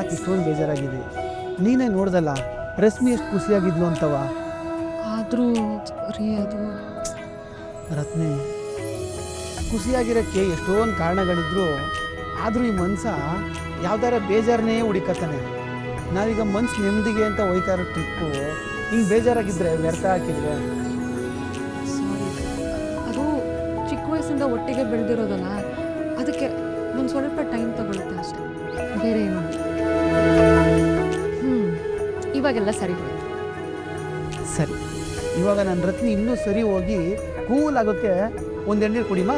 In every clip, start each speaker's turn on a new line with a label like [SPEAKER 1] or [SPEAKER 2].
[SPEAKER 1] ಯಾಕೆ ಇಷ್ಟೊಂದು ಬೇಜಾರಾಗಿದೆ? ನೀನೇ ನೋಡ್ದಲ್ಲ ರಶ್ಮಿ ಎಷ್ಟು ಖುಷಿಯಾಗಿದ್ಲು ಅಂತವ.
[SPEAKER 2] ಆದರೂ ರೀ ಅದು
[SPEAKER 1] ರತ್ನೆ, ಖುಷಿಯಾಗಿರೋಕ್ಕೆ ಎಷ್ಟೊಂದು ಕಾರಣಗಳಿದ್ರು ಆದರೂ ಈ ಮನ್ಸ ಯಾವ್ದಾರ ಬೇಜಾರನ್ನೇ ಹುಡಿಕತ್ತಾನೆ. ನಾವೀಗ ಮನ್ಸು ನೆಮ್ಮದಿಗೆ ಅಂತ ಹೋಯ್ತಾ ಇರೋ ಟ್ರಿಪ್ಪು ಹಿಂಗೆ ಬೇಜಾರಾಗಿದ್ದರೆ ವ್ಯರ್ಥ ಹಾಕಿದ್ರೆ.
[SPEAKER 2] ಅದು ಚಿಕ್ಕ ವಯಸ್ಸಿಂದ ಒಟ್ಟಿಗೆ ಬೆಳೆದಿರೋದಲ್ಲ, ಅದಕ್ಕೆ ಒಂದು ಸ್ವಲ್ಪ ಟೈಮ್ ತಗೊಳುತ್ತೆ ಅಷ್ಟೆ, ಬೇರೆ ಏನು. ಇವಾಗೆಲ್ಲ ಸರಿ ಹೋಯ್ತು.
[SPEAKER 1] ಸರಿ, ಇವಾಗ ನನ್ನ ರತ್ನಿ ಇನ್ನೂ ಸರಿ ಹೋಗಿ ಕೂಲ್ ಆಗೋಕ್ಕೆ ಒಂದು ಎಣ್ಣೀರು ಕುಡಿಮಾ?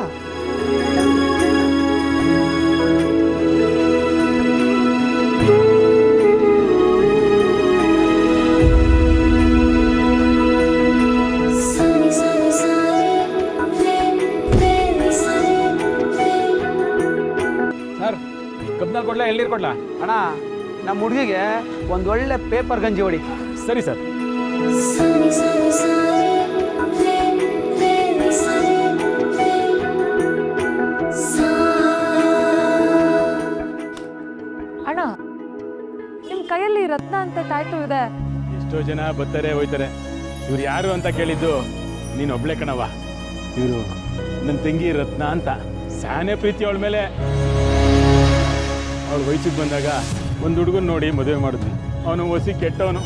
[SPEAKER 3] ಸರ್, ಕಬ್ನಲ್ಲಿ ಕೊಡ್ಲಾ ಎಳ್ನೀರು ಕೊಡ್ಲಾ?
[SPEAKER 1] ಅಣ್ಣ, ನಮ್ಮ ಹುಡುಗಿಗೆ ಒಂದು ಒಳ್ಳೆ ಪೇಪರ್ ಗಂಜಿ ಹೊಡಿ.
[SPEAKER 3] ಸರಿ ಸರ್.
[SPEAKER 2] ಅಣ್ಣ, ನಿಮ್ಮ ಕೈಯಲ್ಲಿ ರತ್ನ ಅಂತ ಟ್ಯಾಟೂ ಇದೆ.
[SPEAKER 3] ಎಷ್ಟೋ ಜನ ಬರ್ತಾರೆ ಹೋಯ್ತಾರೆ, ಇವ್ರು ಯಾರು ಅಂತ ಕೇಳಿದ್ದು ನೀನು ಒಬ್ಳೆ ಕಣವ. ಇವರು ನನ್ನ ತಂಗಿ ರತ್ನ ಅಂತ. ಸ್ಯಾನೆ ಪ್ರೀತಿ ಅವಳ ಮೇಲೆ. ಅವಳು ವಯಸ್ಸಿಗೆ ಬಂದಾಗ ಒಂದು ಹುಡುಗನ ನೋಡಿ ಮದುವೆ ಮಾಡಿದ್ವಿ. ಅವನು ಒಸಿ ಕೆಟ್ಟವನು.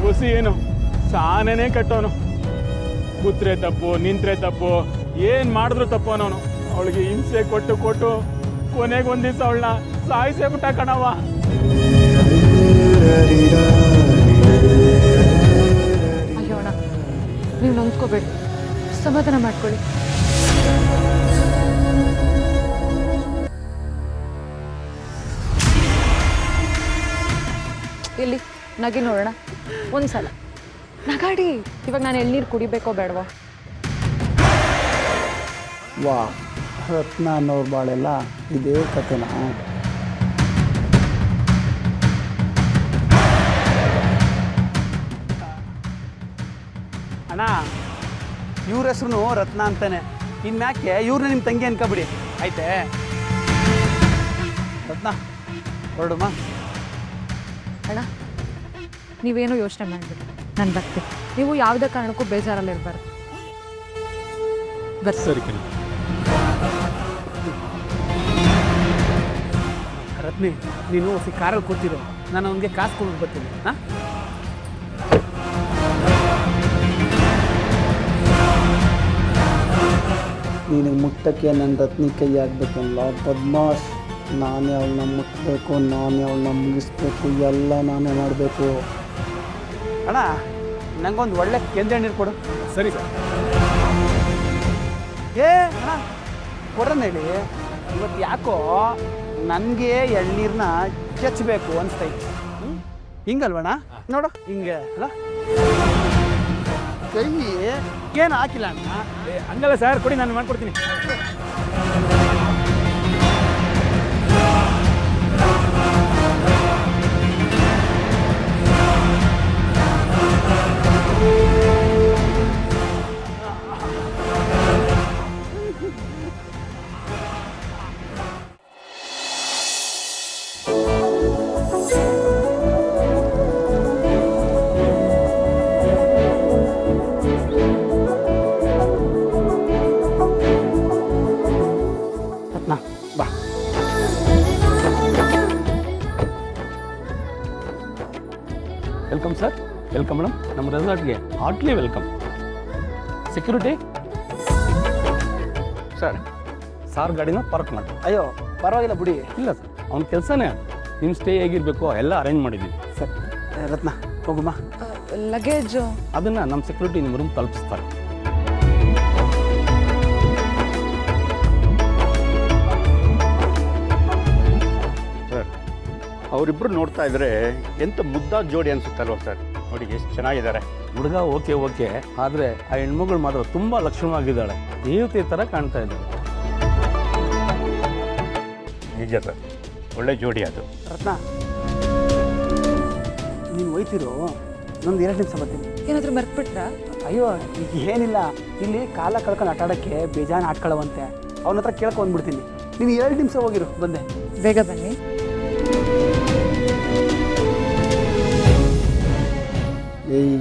[SPEAKER 3] ಒಸಿ ಏನು ಸಾನೇನೇ ಕೆಟ್ಟವನು. ಕೂತ್ರೆ ತಪ್ಪು, ನಿಂತ್ರೆ ತಪ್ಪು, ಏನು ಮಾಡಿದ್ರು ತಪ್ಪು ಅನ್ನೋನು. ಅವಳಿಗೆ ಹಿಂಸೆ ಕೊಟ್ಟು ಕೊಟ್ಟು ಕೊನೆಗೆ ಒಂದು ದಿವಸ ಅವಳನ್ನ ಸಾಯಿಸೇ ಬಿಟ್ಟ ಕಣವ.
[SPEAKER 2] ಅಯ್ಯೋ ಅಣ್ಣ, ನೀವು ನಂಬ್ಕೋಬೇಡಿ, ಸಮಾಧಾನ ಮಾಡ್ಕೊಳ್ಳಿ. ಇಲ್ಲಿ ನಗಿ ನೋಡೋಣ ಒಂದ್ಸಲ. ನಗಾಡಿ. ಇವಾಗ ನಾನು ಎಳ್ನೀರು ಕುಡಿಬೇಕೋ ಬೇಡವೋ?
[SPEAKER 1] ವಾ, ರತ್ನ ಅನ್ನೋರು ಬಾಳೆಲ್ಲ ಇದೇ ಕಥೆನಾ? ಅಣ್ಣ, ಇವ್ರ ಹೆಸ್ರು ರತ್ನ ಅಂತಾನೆ. ಇನ್ಮ್ಯಾಕೆ ಇವ್ರನ್ನ ನಿಮ್ಮ ತಂಗಿ ಅನ್ಕೊಬಿಡಿ, ಆಯ್ತೆ? ರತ್ನ, ಹೊರಡುಮ್ಮ.
[SPEAKER 2] ಅಣ್ಣ, ನೀವೇನೂ ಯೋಚನೆ ಮಾಡಬೇಡಿ, ನಾನು ಬರ್ತೀನಿ. ನೀವು ಯಾವುದೇ ಕಾರಣಕ್ಕೂ ಬೇಜಾರಲ್ಲಿರಬಾರ್ದು.
[SPEAKER 3] ಸರಿ ಕಣಿ.
[SPEAKER 1] ರತ್ನಿ, ನೀನು ಕಾರಲ್ಲಿ ಕೂತಿರೋ, ನಾನು ಅವನಿಗೆ ಕಾಸು ಕೊಟ್ಟು ಬರ್ತೀನಿ. ಹಾಂ, ನೀನು ಮುಟ್ಟಕ್ಕೆ ನನ್ನ ರತ್ನಿ ಕೈ ಆಗಬೇಕಲ್ಲ ಬದ್ಮಾಶ್. ನಾನೇ ಅವಳನ್ನ ಮುಟ್ಟಬೇಕು, ನಾನೇ ಅವಳನ್ನ ಮುಗಿಸ್ಬೇಕು, ಎಲ್ಲ ನಾನೇ ಮಾಡಬೇಕು. ಅಣ್ಣ, ನಂಗೊಂದು ಒಳ್ಳೆ ಕೆಂಜ ನೀರು ಕೊಡು.
[SPEAKER 3] ಸರಿ ಸರ್.
[SPEAKER 1] ಏ ಅಣ್ಣ, ಕೊಡೋಣ ಹೇಳಿ. ಇವತ್ತು ಯಾಕೋ ನನಗೆ ಎಳ್ನೀರನ್ನ ಚೆಚ್ಚಬೇಕು ಅನಿಸ್ತೈತಿ. ಹಿಂಗಲ್ವಣ್ಣ? ನೋಡು, ಹಿಂಗೆ ಅಲ್ಲ, ಕೈ ಏನು ಹಾಕಿಲ್ಲ ಅಣ್ಣ.
[SPEAKER 3] ಹಂಗಲ್ಲ ಸರ್, ಕೊಡಿ, ನಾನು ಮಾಡ್ಕೊಡ್ತೀನಿ.
[SPEAKER 1] ಬಾ.
[SPEAKER 3] Welcome sir. Welcome madam. ನಮ್ಮ ರೆಸಾರ್ಟ್ಗೆ heartly welcome. Security sir, sir ಗಾಡಿನ ಪಾರ್ಕ್ ಮಾಡಿ.
[SPEAKER 1] ಅಯ್ಯೋ ಪರವಾಗಿಲ್ಲ ಬಿಡಿ.
[SPEAKER 3] ಇಲ್ಲ ಸರ್, ಅವ್ನ ಕೆಲಸನೇ ಅದು. ನಿಮ್ಮ ಸ್ಟೇ ಹೇಗಿರಬೇಕು ಎಲ್ಲ ಅರೇಂಜ್ ಮಾಡಿದ್ದೀವಿ.
[SPEAKER 1] ಸರ್, ರತ್ನ ಹೋಗುಮ್ಮ.
[SPEAKER 2] ಲಗೇಜ್
[SPEAKER 3] ಅದನ್ನು ನಮ್ಮ ಸೆಕ್ಯೂರಿಟಿ ನಿಮ್ಮ ರೂಮ್ ತಲುಪಿಸ್ತಾರೆ.
[SPEAKER 4] ಸರ್, ಅವರಿಬ್ಬರು ನೋಡ್ತಾ ಇದ್ರೆ ಎಂಥ ಮುದ್ದಾದ ಜೋಡಿ ಅನಿಸುತ್ತಲ್ವ ಸರ್? ನೋಡಿ ಎಷ್ಟು ಚೆನ್ನಾಗಿದ್ದಾರೆ.
[SPEAKER 3] ಹುಡುಗ ಓಕೆ ಓಕೆ, ಆದರೆ ಆ ಹೆಣ್ಮಗಳು ಮಾತ್ರ ತುಂಬ ಲಕ್ಷಣವಾಗಿದ್ದಾಳೆ. ದೇವತೆ ಥರ ಕಾಣ್ತಾ ಇದ್ದಾಳೆ.
[SPEAKER 4] ನಿಜ ಸರ್, ಒಳ್ಳೆ ಜೋಡಿ ಅದು.
[SPEAKER 1] ರತ್ನ, ನೀನು ಹೋಯ್ತಿರೋ, ನಂದು 2 ನಿಮಿಷ ಬರ್ತೀನಿ.
[SPEAKER 2] ಏನಾದರೂ ಮರ್ತ್ಬಿಟ್ರಾ?
[SPEAKER 1] ಅಯ್ಯೋ ಈಗ ಏನಿಲ್ಲ, ಇಲ್ಲಿ ಕಾಲ ಕಳ್ಕೊಂಡು ಆಟಾಡೋಕ್ಕೆ ಬೇಜಾನ್ ಆಟ್ಕೊಳ್ಳುವಂತೆ. ಅವನ ಹತ್ರ ಕೇಳ್ಕೊಂಡ್ಬಿಡ್ತೀನಿ. ನೀನು 2 ನಿಮಿಷ ಹೋಗಿರು, ಬಂದೆ.
[SPEAKER 2] ಬೇಗ ಬನ್ನಿ.
[SPEAKER 1] ಏಯ್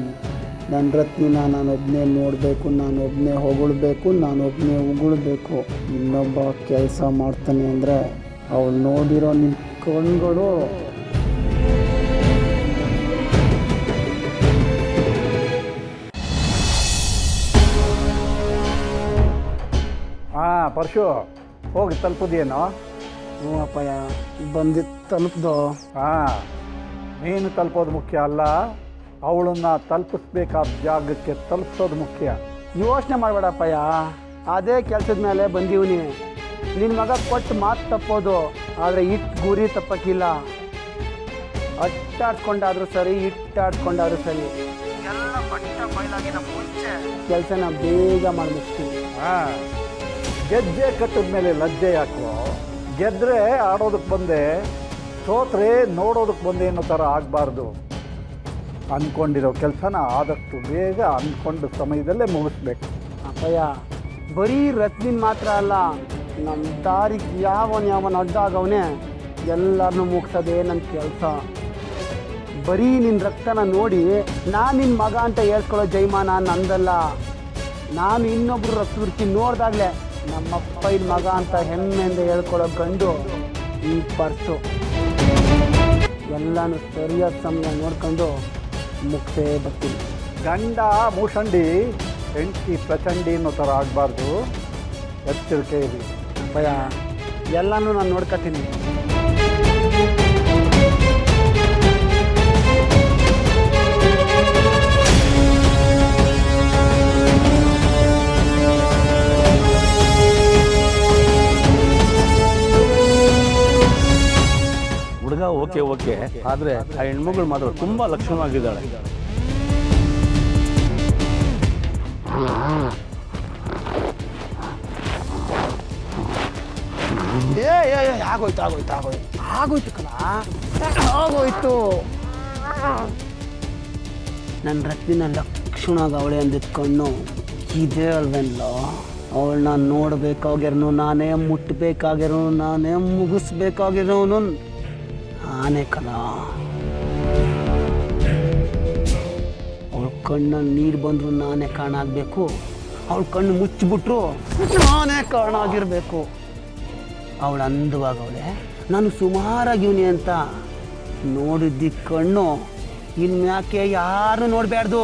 [SPEAKER 1] ನನ್ನ ರತ್ನಿನ ನಾನೊಬ್ಬನೇ ನೋಡಬೇಕು, ನಾನೊಬ್ಬನೇ ಹೊಗಳ್ಬೇಕು, ನಾನೊಬ್ಬನೇ ಉಗುಳ್ಬೇಕು. ಇನ್ನೊಬ್ಬ ಕೆಲಸ ಮಾಡ್ತಾನೆ ಅಂದರೆ ಅವಳು ನೋಡಿರೋ ನಿಮ್ಮ ಕಣ್ಗಳು
[SPEAKER 5] ಹಾಂ ಪರಶು ಹೋಗಿ ತಲುಪೋದೇನೋ.
[SPEAKER 1] ಹ್ಞೂ ಅಪ್ಪಯ್ಯ, ಬಂದಿದ್ದು ತಲುಪ್ದೋ.
[SPEAKER 5] ಹಾಂ, ನೀನು ತಲುಪೋದು ಮುಖ್ಯ ಅಲ್ಲ, ಅವಳನ್ನು ತಲುಪಿಸ್ಬೇಕಾದ ಜಾಗಕ್ಕೆ ತಲುಪಿಸೋದು ಮುಖ್ಯ.
[SPEAKER 1] ಯೋಚನೆ ಮಾಡಬೇಡಪ್ಪಯ್ಯ, ಅದೇ ಕೆಲಸದ ಮೇಲೆ ಬಂದೀವ್ನಿ. ನಿನ್ನ ಮಗ ಕೊಟ್ಟು ಮಾತು ತಪ್ಪೋದು, ಆದರೆ ಇಟ್ಟು ಗುರಿ ತಪ್ಪಕ್ಕಿಲ್ಲ. ಅಟ್ಟಾಡ್ಕೊಂಡಾದ್ರೂ ಸರಿ, ಇಟ್ಟಾಡ್ಕೊಂಡಾದ್ರೂ ಸರಿ, ಎಲ್ಲ ಬಟ್ಟ ಬಯಲಾಗಿನ ಮುಂಚೆ ಕೆಲಸನ ಬೇಗ ಮಾಡಿಸ್ತೀವಿ.
[SPEAKER 5] ಹಾಂ, ಗೆಜ್ಜೆ ಕಟ್ಟಿದ ಮೇಲೆ ಲಜ್ಜೆ ಯಾಕೋ? ಗೆದ್ದರೆ ಆಡೋದಕ್ಕೆ ಬಂದೆ, ಸೋತ್ರೆ ನೋಡೋದಕ್ಕೆ ಬಂದೆ ಅನ್ನೋ ಥರ ಆಗಬಾರ್ದು. ಅಂದ್ಕೊಂಡಿರೋ ಕೆಲಸನ ಆದಷ್ಟು ಬೇಗ ಅಂದ್ಕೊಂಡ ಸಮಯದಲ್ಲೇ ಮುಗಿಸ್ಬೇಕು.
[SPEAKER 1] ಅಪ್ಪಯ್ಯ, ಬರೀ ರತ್ನಿನ ಮಾತ್ರ ಅಲ್ಲ, ನಮ್ಮ ದಾರಿಗೆ ಯಾವನ ಅಡ್ಡ ಆಗವನೇ ಎಲ್ಲರನ್ನೂ ಮುಗಿಸೋದೇ ನನ್ನ ಕೆಲಸ. ಬರೀ ನಿನ್ನ ರಕ್ತನ ನೋಡಿ ನಾನು ನಿನ್ನ ಮಗ ಅಂತ ಹೇಳ್ಕೊಳ್ಳೋ ಜೈಮಾನ ನಂದಲ್ಲ. ನಾನು ಇನ್ನೊಬ್ರು ರಕ್ತ ರುಚಿ ನೋಡಿದಾಗಲೇ ನಮ್ಮಪ್ಪ ಇನ್ ಮಗ ಅಂತ ಹೆಮ್ಮೆಯಿಂದ ಹೇಳ್ಕೊಳ್ಳೋ ಗಂಡು ಈ ಪರ್ಸು. ಎಲ್ಲನೂ ಸರಿಯಾದ ಸಮಯ ನೋಡ್ಕೊಂಡು ಮುಕ್ತೇ ಬರ್ತೀನಿ.
[SPEAKER 5] ಗಂಡ ಮೂಷಂಡಿ, ಹೆಂಡತಿ ಪ್ರಚಂಡಿ ಅನ್ನೋ ಥರ ಆಗಬಾರ್ದು. ಎಚ್ಚರಿಕೆ ಇರಲಿ.
[SPEAKER 1] ಅಪ್ಪಯ್ಯ, ಎಲ್ಲನೂ ನಾನು ನೋಡ್ಕೊತೀನಿ.
[SPEAKER 6] ಹುಡುಗ ಓಕೆ, ಆದರೆ ಆ ಹೆಣ್ಮಗಳು ಮಾತ್ರ ತುಂಬ ಲಕ್ಷಣವಾಗಿದ್ದಾಳೆ.
[SPEAKER 1] ಆಗೋಯ್ತು ಕಣ, ಆಗೋಯ್ತು. ನನ್ನ ರತ್ನಿನ ಲಕ್ಷಣಾಗ ಅವಳೆ ಅಂದಿದ್ದ ಕಣ್ಣು ಇದೇ ಅಲ್ವೇನಲ್ಲ. ಅವಳನ್ನ ನೋಡಬೇಕಾಗಿರೋನು ನಾನೇ, ಮುಟ್ಟಬೇಕಾಗಿರೋನು ನಾನೇ, ಮುಗಿಸ್ಬೇಕಾಗಿರೋನು ನಾನೇ ಕಣ. ಅವಳ ಕಣ್ಣಲ್ಲಿ ನೀರು ಬಂದರೂ ನಾನೇ ಕಾರಣ ಆಗಬೇಕು, ಅವಳ ಕಣ್ಣು ಮುಚ್ಚಿಬಿಟ್ರು ನಾನೇ ಕಾರಣ ಆಗಿರಬೇಕು. ಅವಳು ಅಂದವಾಗವಳೆ, ನಾನು ಸುಮಾರಾಗಿವ್ನಿ ಅಂತ ನೋಡಿದ್ದಿ ಕಣ್ಣು ಇನ್ಮ್ಯಾಕೆ ಯಾರು ನೋಡಬೇಡ್ದು.